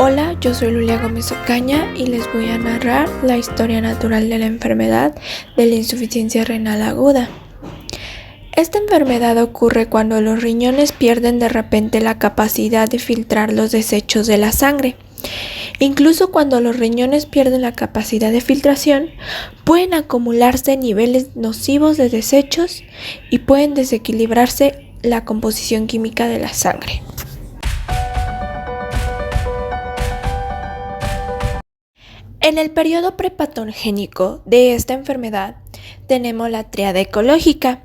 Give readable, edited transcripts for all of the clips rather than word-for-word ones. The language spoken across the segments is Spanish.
Hola, yo soy Lulia Gómez Ocaña y les voy a narrar la historia natural de la enfermedad de la insuficiencia renal aguda. Esta enfermedad ocurre cuando los riñones pierden de repente la capacidad de filtrar los desechos de la sangre. Incluso cuando los riñones pierden la capacidad de filtración, pueden acumularse niveles nocivos de desechos y pueden desequilibrarse la composición química de la sangre. En el periodo prepatogénico de esta enfermedad tenemos la tríada ecológica,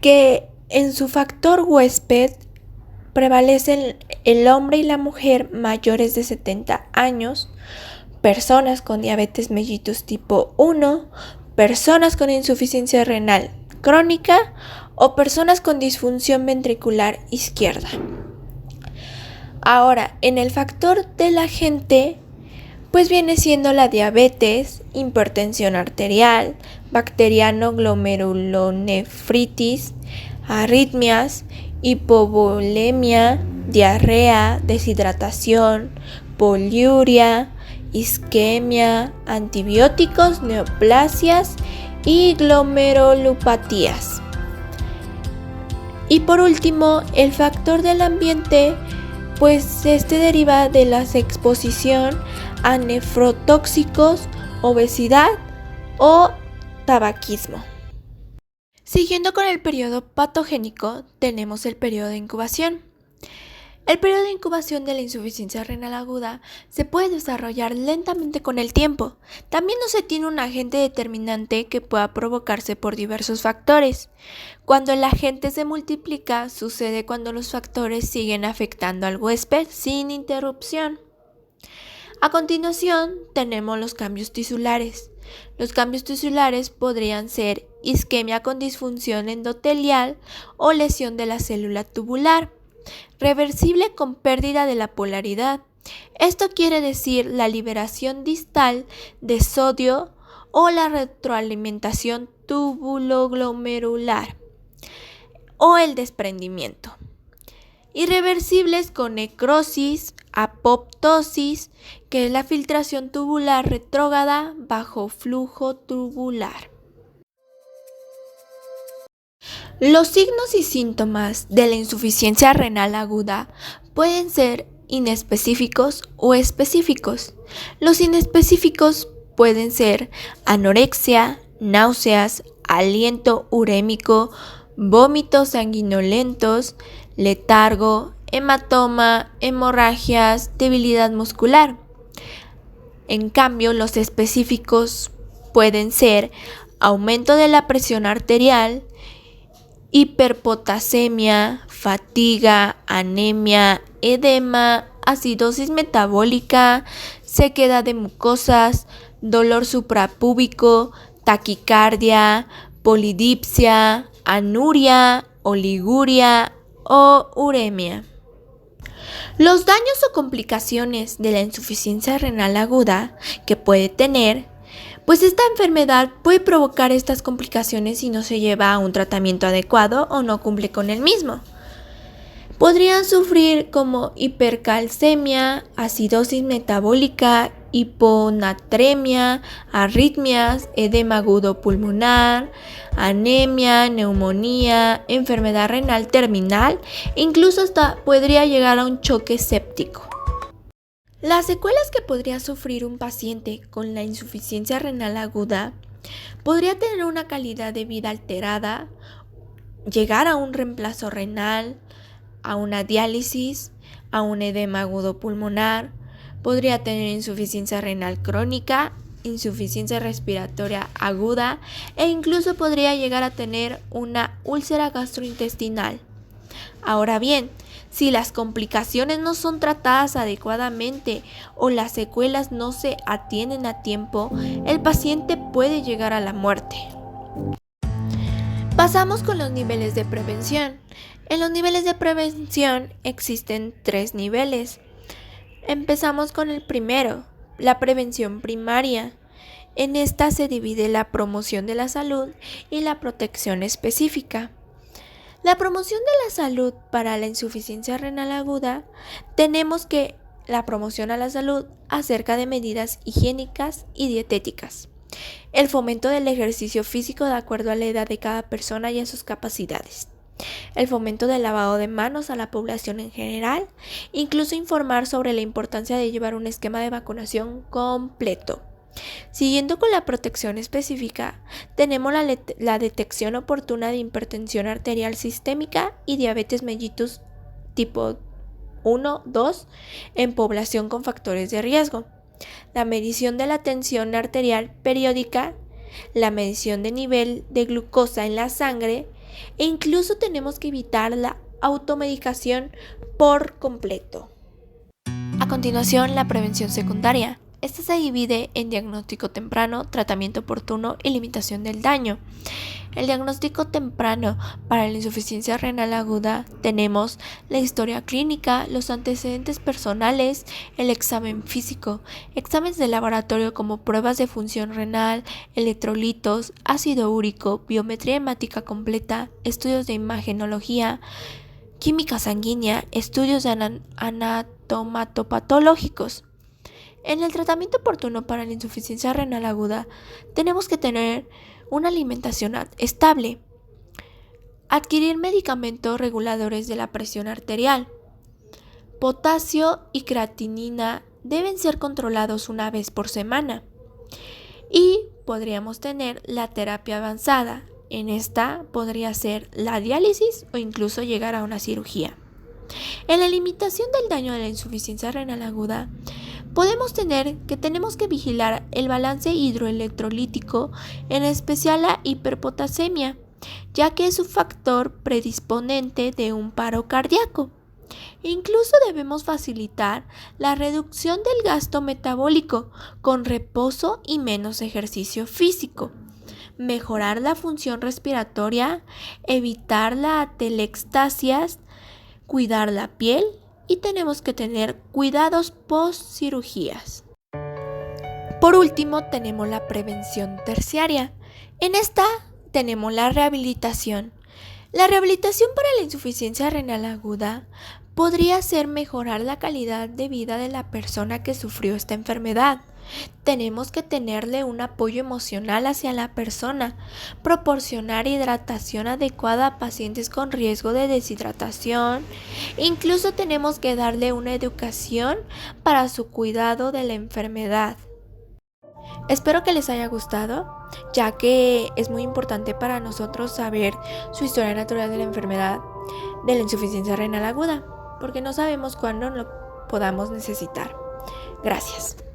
que en su factor huésped prevalecen el hombre y la mujer mayores de 70 años, personas con diabetes mellitus tipo 1, personas con insuficiencia renal crónica o personas con disfunción ventricular izquierda. Ahora, en el factor de la gente, pues viene siendo la diabetes, hipertensión arterial, bacteriano glomerulonefritis, arritmias, hipovolemia, diarrea, deshidratación, poliuria, isquemia, antibióticos, neoplasias y glomerulopatías. Y por último, el factor del ambiente, pues deriva de la exposición a nefrotóxicos, obesidad o tabaquismo. Siguiendo con el periodo patogénico, tenemos el periodo de incubación. El periodo de incubación de la insuficiencia renal aguda se puede desarrollar lentamente con el tiempo. También no se tiene un agente determinante que pueda provocarse por diversos factores. Cuando el agente se multiplica, sucede cuando los factores siguen afectando al huésped sin interrupción. A continuación, tenemos los cambios tisulares. Los cambios tisulares podrían ser isquemia con disfunción endotelial o lesión de la célula tubular, reversible con pérdida de la polaridad. Esto quiere decir la liberación distal de sodio o la retroalimentación tubuloglomerular o el desprendimiento. Irreversibles con necrosis, apoptosis, que es la filtración tubular retrógrada bajo flujo tubular. Los signos y síntomas de la insuficiencia renal aguda pueden ser inespecíficos o específicos. Los inespecíficos pueden ser anorexia, náuseas, aliento urémico, vómitos sanguinolentos, letargo, hematoma, hemorragias, debilidad muscular. En cambio, los específicos pueden ser aumento de la presión arterial, hiperpotasemia, fatiga, anemia, edema, acidosis metabólica, sequedad de mucosas, dolor suprapúbico, taquicardia, polidipsia, anuria, oliguria o uremia. Los daños o complicaciones de la insuficiencia renal aguda que puede tener, pues esta enfermedad puede provocar estas complicaciones si no se lleva a un tratamiento adecuado o no cumple con el mismo. Podrían sufrir como hipercalcemia, acidosis metabólica, hiponatremia, arritmias, edema agudo pulmonar, anemia, neumonía, enfermedad renal terminal, incluso hasta podría llegar a un choque séptico. Las secuelas que podría sufrir un paciente con la insuficiencia renal aguda podría tener una calidad de vida alterada, llegar a un reemplazo renal, a una diálisis, a un edema agudo pulmonar, podría tener insuficiencia renal crónica, insuficiencia respiratoria aguda e incluso podría llegar a tener una úlcera gastrointestinal. Ahora bien, si las complicaciones no son tratadas adecuadamente o las secuelas no se atienden a tiempo, el paciente puede llegar a la muerte. Pasamos con los niveles de prevención. En los niveles de prevención existen 3 niveles. Empezamos con el primero, la prevención primaria. En esta se divide la promoción de la salud y la protección específica. La promoción de la salud para la insuficiencia renal aguda tenemos que la promoción a la salud acerca de medidas higiénicas y dietéticas, el fomento del ejercicio físico de acuerdo a la edad de cada persona y a sus capacidades, el fomento del lavado de manos a la población en general, incluso informar sobre la importancia de llevar un esquema de vacunación completo. Siguiendo con la protección específica, tenemos la detección oportuna de hipertensión arterial sistémica y diabetes mellitus tipo 1, 2 en población con factores de riesgo, la medición de la tensión arterial periódica, la medición de nivel de glucosa en la sangre e incluso tenemos que evitar la automedicación por completo. A continuación, la prevención secundaria. Esta se divide en diagnóstico temprano, tratamiento oportuno y limitación del daño. El diagnóstico temprano para la insuficiencia renal aguda tenemos la historia clínica, los antecedentes personales, el examen físico, exámenes de laboratorio como pruebas de función renal, electrolitos, ácido úrico, biometría hemática completa, estudios de imagenología, química sanguínea, estudios de anatomopatológicos. En el tratamiento oportuno para la insuficiencia renal aguda, tenemos que tener una alimentación estable, adquirir medicamentos reguladores de la presión arterial. Potasio y creatinina deben ser controlados una vez por semana. Y podríamos tener la terapia avanzada. En esta podría ser la diálisis o incluso llegar a una cirugía. En la limitación del daño de la insuficiencia renal aguda, podemos tener que tenemos que vigilar el balance hidroelectrolítico, en especial la hiperpotasemia, ya que es un factor predisponente de un paro cardíaco. Incluso debemos facilitar la reducción del gasto metabólico con reposo y menos ejercicio físico, mejorar la función respiratoria, evitar la atelectasias, cuidar la piel y tenemos que tener cuidados post cirugías. Por último, tenemos la prevención terciaria. En esta tenemos la rehabilitación. La rehabilitación para la insuficiencia renal aguda podría ser mejorar la calidad de vida de la persona que sufrió esta enfermedad. Tenemos que tenerle un apoyo emocional hacia la persona, proporcionar hidratación adecuada a pacientes con riesgo de deshidratación, incluso tenemos que darle una educación para su cuidado de la enfermedad. Espero que les haya gustado, ya que es muy importante para nosotros saber su historia natural de la enfermedad de la insuficiencia renal aguda, porque no sabemos cuándo lo podamos necesitar. Gracias.